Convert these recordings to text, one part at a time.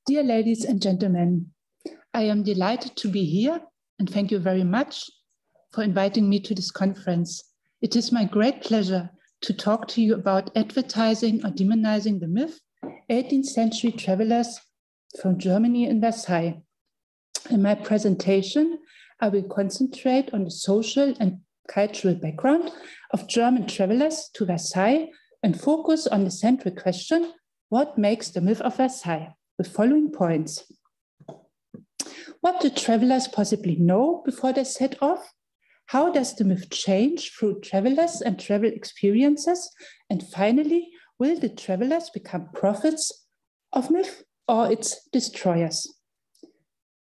Dear ladies and gentlemen, I am delighted to be here and thank you very much for inviting me to this conference. It is my great pleasure to talk to you about advertising or demonizing the myth, 18th century travelers from Germany and Versailles. In my presentation, I will concentrate on the social and cultural background of German travelers to Versailles and focus on the central question, what makes the myth of Versailles? With following points. What do travelers possibly know before they set off? How does the myth change through travelers and travel experiences? And finally, will the travelers become prophets of myth or its destroyers?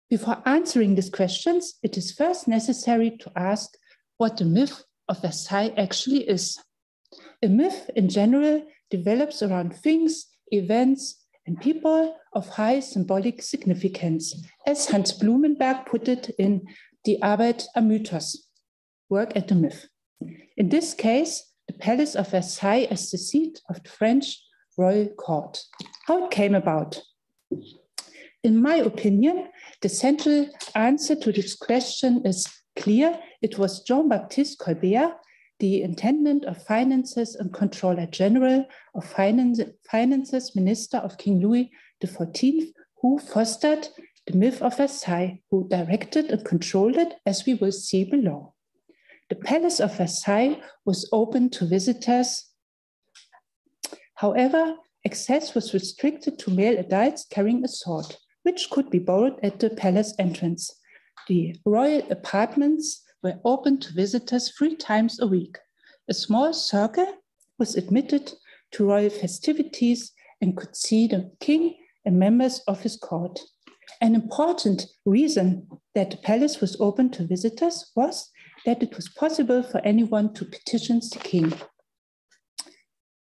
Before answering these questions, it is first necessary to ask what the myth of Versailles actually is. A myth in general develops around things, events, and people of high symbolic significance, as Hans Blumenberg put it in Die Arbeit am Mythos, work at the myth. In this case, the Palace of Versailles is the seat of the French royal court. How it came about? In my opinion, the central answer to this question is clear. It was Jean-Baptiste Colbert, the Intendant of Finances and Controller General of Finances, Minister of King Louis XIV, who fostered the myth of Versailles, who directed and controlled it, as we will see below. The Palace of Versailles was open to visitors. However, access was restricted to male adults carrying a sword, which could be borrowed at the palace entrance. The royal apartments were open to visitors 3 times a week. A small circle was admitted to royal festivities and could see the king and members of his court. An important reason that the palace was open to visitors was that it was possible for anyone to petition the king.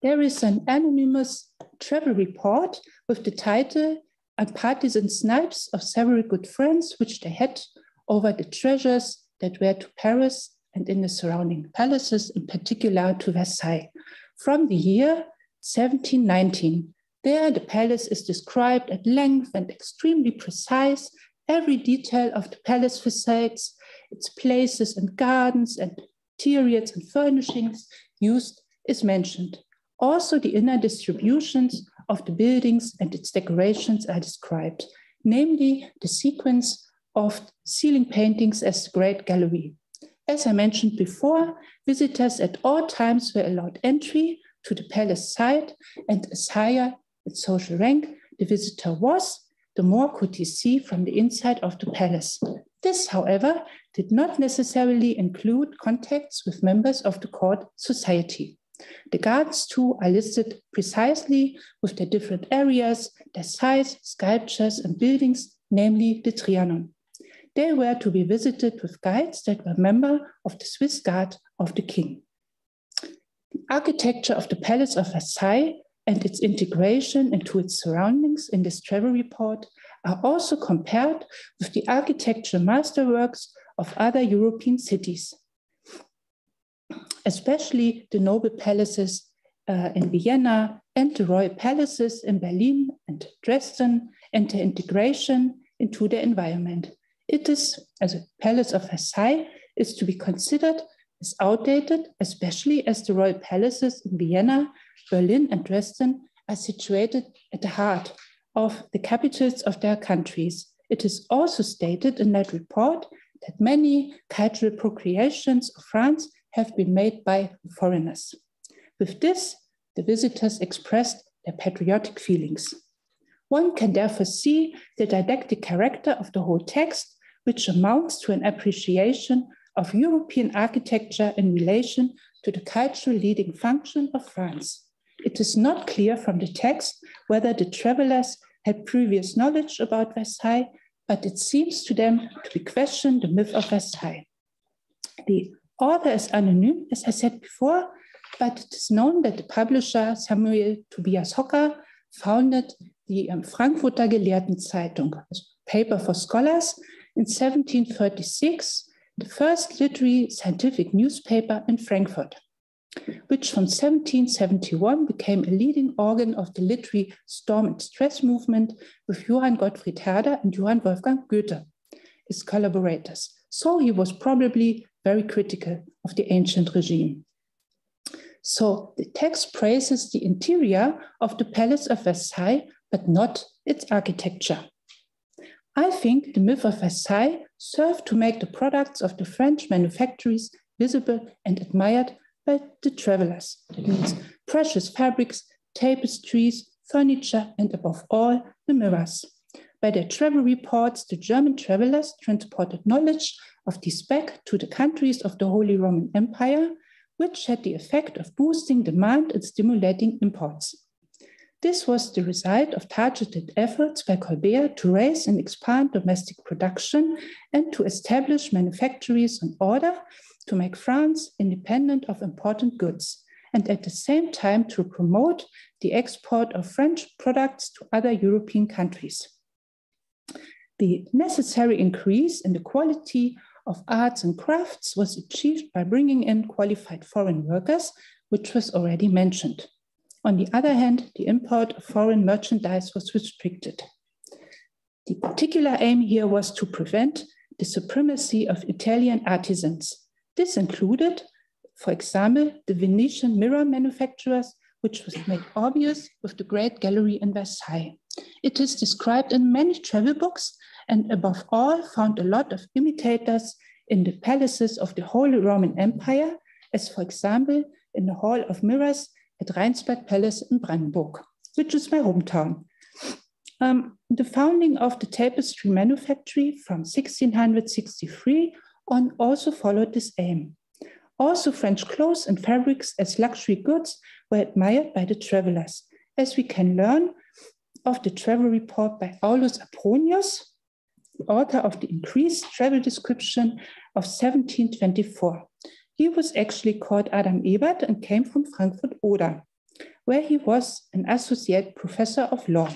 There is an anonymous travel report with the title "And Partisan Snipes of Several Good Friends, which they had over the treasures that were to Paris and in the surrounding palaces, in particular to Versailles, from the year 1719. There, the palace is described at length and extremely precise. Every detail of the palace facades, its places and gardens and interiors and furnishings used is mentioned. Also, the inner distributions of the buildings and its decorations are described, namely the sequence of ceiling paintings as the Great Gallery. As I mentioned before, visitors at all times were allowed entry to the palace site, and as higher its social rank the visitor was, the more could he see from the inside of the palace. This, however, did not necessarily include contacts with members of the court society. The gardens, too, are listed precisely with their different areas, their size, sculptures, and buildings, namely the Trianon. They were to be visited with guides that were members of the Swiss Guard of the King. The architecture of the Palace of Versailles and its integration into its surroundings in this travel report are also compared with the architectural masterworks of other European cities, especially the noble palaces in Vienna and the royal palaces in Berlin and Dresden, and their integration into the environment. It is, as a Palace of Versailles, is to be considered as outdated, especially as the royal palaces in Vienna, Berlin, and Dresden are situated at the heart of the capitals of their countries. It is also stated in that report that many cultural appropriations of France have been made by foreigners. With this, the visitors expressed their patriotic feelings. One can therefore see the didactic character of the whole text, which amounts to an appreciation of European architecture in relation to the cultural leading function of France. It is not clear from the text whether the travelers had previous knowledge about Versailles, but it seems to them to be questioned the myth of Versailles. The author is anonym, as I said before, but it is known that the publisher Samuel Tobias Hocker founded the Frankfurter Gelehrtenzeitung, a paper for scholars, in 1736, the first literary scientific newspaper in Frankfurt. which from 1771 became a leading organ of the literary storm and stress movement with Johann Gottfried Herder and Johann Wolfgang Goethe as collaborators. So he was probably very critical of the ancient regime. So the text praises the interior of the Palace of Versailles, but not its architecture. I think the myth of Versailles served to make the products of the French manufactories visible and admired by the travelers. That means precious fabrics, tapestries, furniture, and above all, the mirrors. By their travel reports, the German travelers transported knowledge of these back to the countries of the Holy Roman Empire, which had the effect of boosting demand and stimulating imports. This was the result of targeted efforts by Colbert to raise and expand domestic production and to establish manufactories in order to make France independent of important goods, and at the same time to promote the export of French products to other European countries. The necessary increase in the quality of arts and crafts was achieved by bringing in qualified foreign workers, which was already mentioned. On the other hand, the import of foreign merchandise was restricted. The particular aim here was to prevent the supremacy of Italian artisans. This included, for example, the Venetian mirror manufacturers, which was made obvious with the Great Gallery in Versailles. It is described in many travel books and above all found a lot of imitators in the palaces of the Holy Roman Empire, as for example, in the Hall of Mirrors at Rheinsberg Palace in Brandenburg, which is my hometown. The founding of the tapestry manufactory from 1663 on also followed this aim. Also, French clothes and fabrics as luxury goods were admired by the travelers, as we can learn of the travel report by Aulus Apronius, the author of the increased travel description of 1724. He was actually called Adam Ebert and came from Frankfurt Oder, where he was an associate professor of law.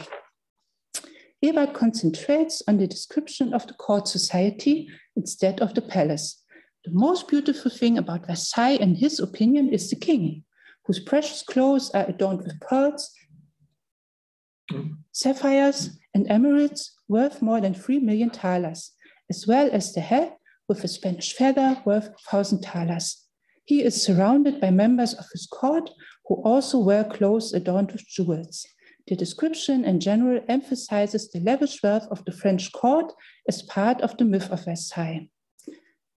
Ebert concentrates on the description of the court society instead of the palace. The most beautiful thing about Versailles, in his opinion, is the king, whose precious clothes are adorned with pearls, sapphires, and emirates worth more than 3 million thalers, as well as the head with a Spanish feather worth 1,000 thalers. He is surrounded by members of his court who also wear clothes adorned with jewels. The description in general emphasizes the lavish wealth of the French court as part of the myth of Versailles.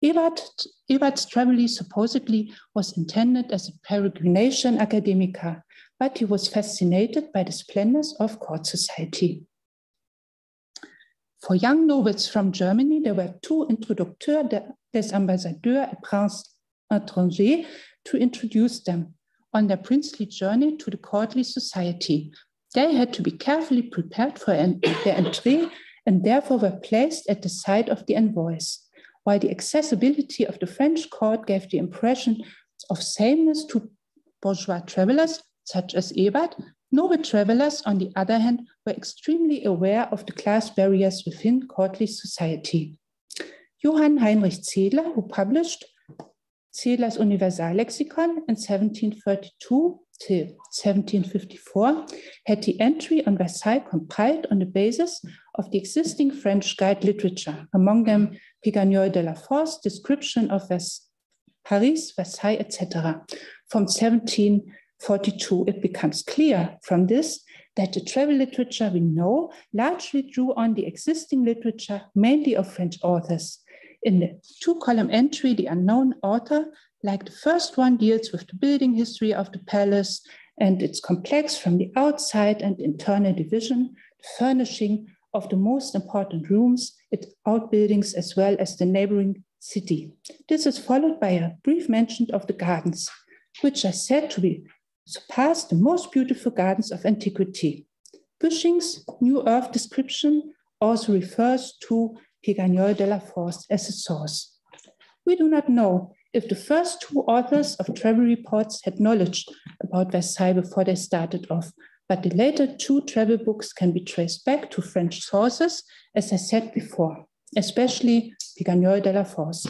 Ebert's travel supposedly was intended as a peregrination academica, but he was fascinated by the splendors of court society. For young nobles from Germany, there were two introducteurs des ambassadeurs et princes étrangers to introduce them on their princely journey to the courtly society. They had to be carefully prepared for their entrée and therefore were placed at the side of the envoys. While the accessibility of the French court gave the impression of sameness to bourgeois travelers, such as Ebert, noble travelers, on the other hand, were extremely aware of the class barriers within courtly society. Johann Heinrich Zedler, who published Zedler's Universallexikon in 1732 till 1754, had the entry on Versailles compiled on the basis of the existing French guide literature, among them Pigagnol de la Force, description of Paris, Versailles, etc. From 1742, it becomes clear from this that the travel literature we know largely drew on the existing literature, mainly of French authors. In the two-column entry, the unknown author, like the first one, deals with the building history of the palace and its complex from the outside and internal division, the furnishing of the most important rooms, its outbuildings, as well as the neighboring city. This is followed by a brief mention of the gardens, which are said to be surpass the most beautiful gardens of antiquity. Bushing's New Earth description also refers to Pigagnol de la Force as a source. We do not know if the first two authors of travel reports had knowledge about Versailles before they started off, but the later two travel books can be traced back to French sources, as I said before, especially Pigagnol de la Force.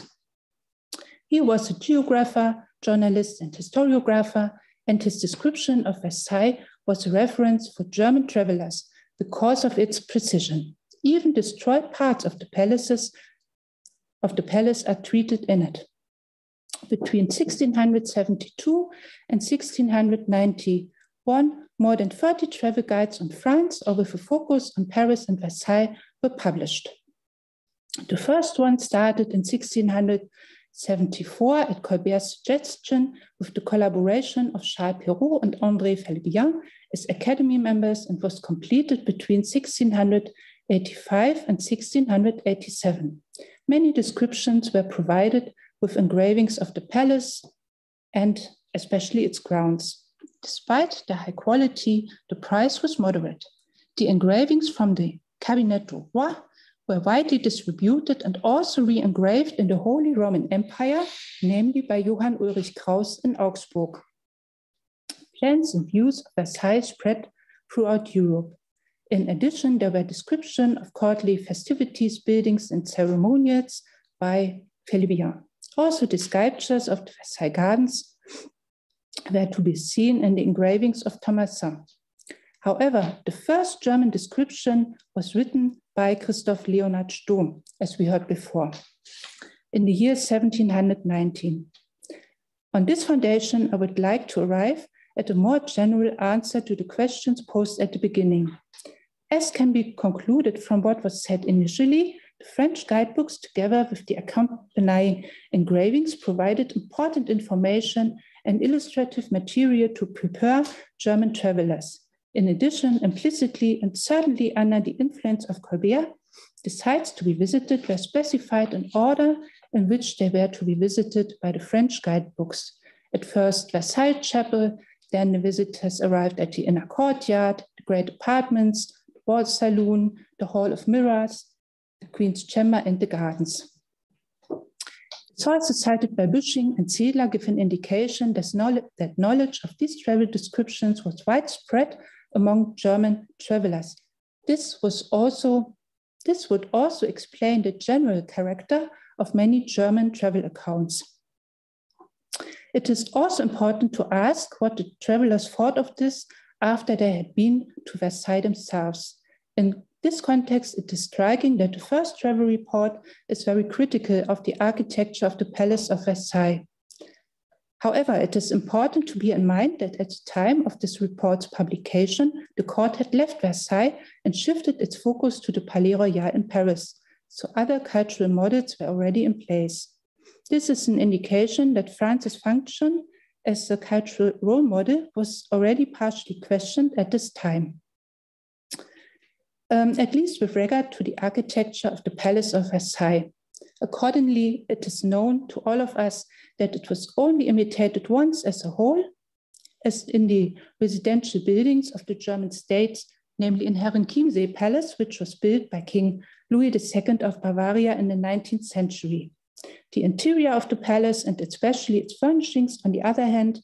He was a geographer, journalist, and historiographer, and his description of Versailles was a reference for German travelers because of its precision. Even destroyed parts of the palace are treated in it. Between 1672 and 1691, more than 30 travel guides on France, or with a focus on Paris and Versailles, were published. The first one started in 1674 at Colbert's suggestion with the collaboration of Charles Perrault and André Flavie as Academy members, and was completed between 1685 and 1687. Many descriptions were provided with engravings of the palace and especially its grounds. Despite the high quality, the price was moderate. The engravings from the Cabinet du Roi were widely distributed and also re-engraved in the Holy Roman Empire, namely by Johann Ulrich Kraus in Augsburg. Plans and views of Versailles spread throughout Europe. In addition, there were descriptions of courtly festivities, buildings, and ceremonials by Flavie. Also, the sculptures of the Versailles Gardens were to be seen in the engravings of Thomassin. However, the first German description was written by Christoph Leonhard Sturm, as we heard before, in the year 1719. On this foundation, I would like to arrive at a more general answer to the questions posed at the beginning. As can be concluded from what was said initially, the French guidebooks, together with the accompanying engravings, provided important information and illustrative material to prepare German travelers. In addition, implicitly and certainly under the influence of Colbert, the sites to be visited were specified in order in which they were to be visited by the French guidebooks. At first, Versailles Chapel, then the visitors arrived at the inner courtyard, the great apartments, the ball saloon, the Hall of Mirrors, the Queen's Chamber, and the gardens. Sources cited by Büsching and Zedler give an indication that knowledge of these travel descriptions was widespread among German travelers. This would also explain the general character of many German travel accounts. It is also important to ask what the travelers thought of this after they had been to Versailles themselves. In this context, it is striking that the first travel report is very critical of the architecture of the Palace of Versailles. However, it is important to bear in mind that at the time of this report's publication, the court had left Versailles and shifted its focus to the Palais Royal in Paris, so other cultural models were already in place. This is an indication that France's function as a cultural role model was already partially questioned at this time. At least with regard to the architecture of the Palace of Versailles. Accordingly, it is known to all of us that it was only imitated once as a whole, as in the residential buildings of the German states, namely in Herrenchiemsee Palace, which was built by King Louis II of Bavaria in the 19th century. The interior of the palace, and especially its furnishings, on the other hand,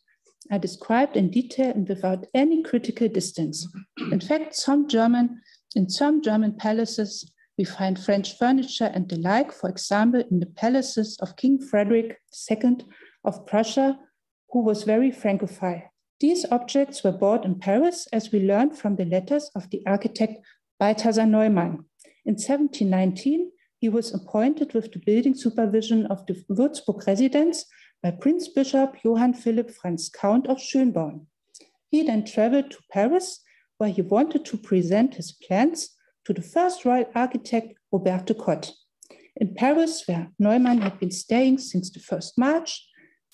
are described in detail and without any critical distance. In fact, in some German palaces, we find French furniture and the like, for example, in the palaces of King Frederick II of Prussia, who was very Francophile. These objects were bought in Paris, as we learned from the letters of the architect Balthasar Neumann. In 1719, he was appointed with the building supervision of the Würzburg residence by Prince Bishop Johann Philipp Franz Count of Schönborn. He then traveled to Paris, where he wanted to present his plans to the first royal architect, Robert de Cotte. In Paris, where Neumann had been staying since the 1st March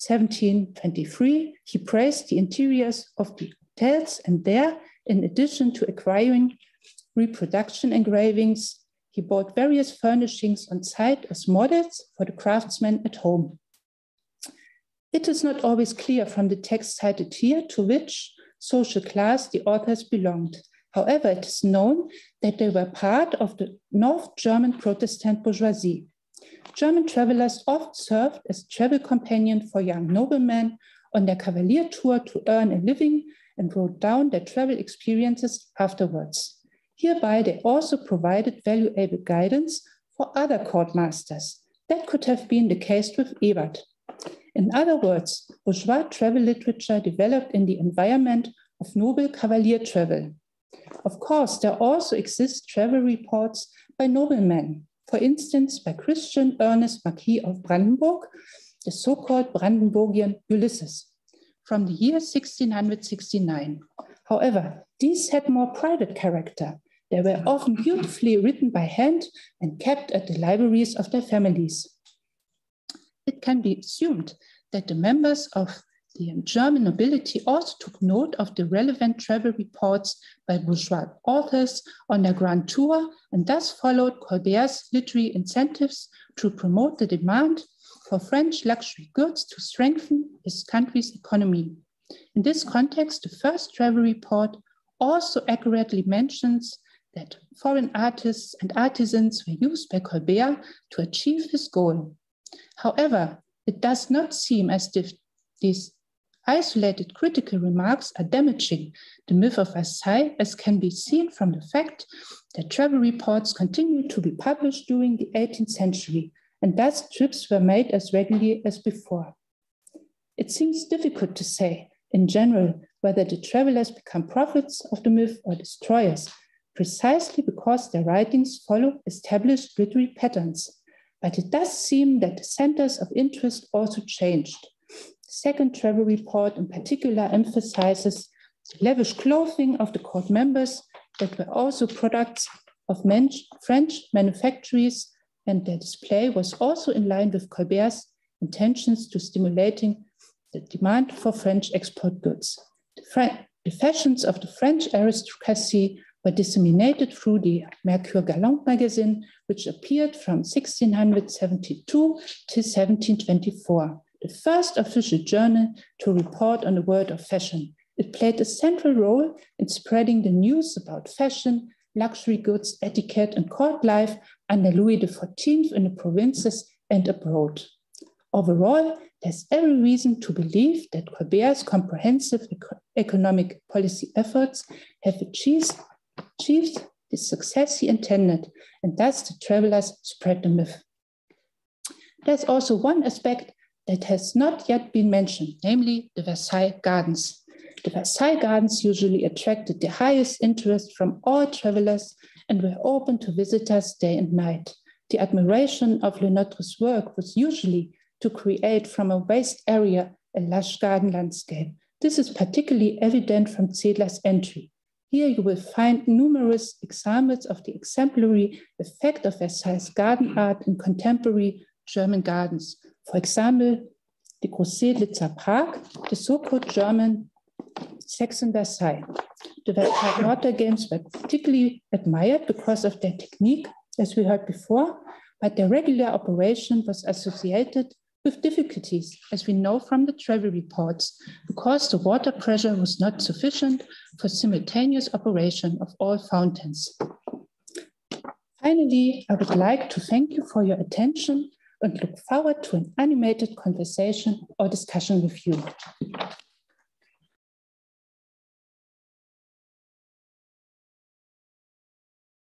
1723, he praised the interiors of the hotels, and there, in addition to acquiring reproduction engravings, he bought various furnishings on site as models for the craftsmen at home. It is not always clear from the text cited here to which social class the authors belonged. However, it is known that they were part of the North German Protestant bourgeoisie. German travelers often served as travel companion for young noblemen on their cavalier tour to earn a living and wrote down their travel experiences afterwards. Hereby, they also provided valuable guidance for other court masters. That could have been the case with Ebert. In other words, bourgeois travel literature developed in the environment of noble cavalier travel. Of course, there also exist travel reports by noblemen, for instance, by Christian Ernest Marquis of Brandenburg, the so-called Brandenburgian Ulysses, from the year 1669. However, these had more private character. They were often beautifully written by hand and kept at the libraries of their families. It can be assumed that the members of the German nobility also took note of the relevant travel reports by bourgeois authors on their grand tour and thus followed Colbert's literary incentives to promote the demand for French luxury goods to strengthen his country's economy. In this context, the first travel report also accurately mentions that foreign artists and artisans were used by Colbert to achieve his goal. However, it does not seem as if these isolated critical remarks are damaging the myth of Versailles, as can be seen from the fact that travel reports continued to be published during the 18th century, and thus trips were made as regularly as before. It seems difficult to say, in general, whether the travelers become prophets of the myth or destroyers, precisely because their writings follow established literary patterns. But it does seem that the centers of interest also changed. The second travel report in particular emphasizes the lavish clothing of the court members that were also products of French manufactories, and their display was also in line with Colbert's intentions to stimulating the demand for French export goods. The fashions of the French aristocracy were disseminated through the Mercure Galant magazine, which appeared from 1672 to 1724, the first official journal to report on the world of fashion. It played a central role in spreading the news about fashion, luxury goods, etiquette, and court life under Louis XIV in the provinces and abroad. Overall, there's every reason to believe that Colbert's comprehensive economic policy efforts have achieved the success he intended, and thus the travelers spread the myth. There's also one aspect that has not yet been mentioned, namely the Versailles Gardens. The Versailles Gardens usually attracted the highest interest from all travelers and were open to visitors day and night. The admiration of Le Nôtre's work was usually to create from a waste area a lush garden landscape. This is particularly evident from Zedler's entry. Here you will find numerous examples of the exemplary effect of Versailles garden art in contemporary German gardens. For example, the Großsedlitzer Park, the so-called German Saxon Versailles. The Versailles water games were particularly admired because of their technique, as we heard before, but their regular operation was associated with difficulties, as we know from the travel reports, because the water pressure was not sufficient for simultaneous operation of all fountains. Finally, I would like to thank you for your attention and look forward to an animated conversation or discussion with you.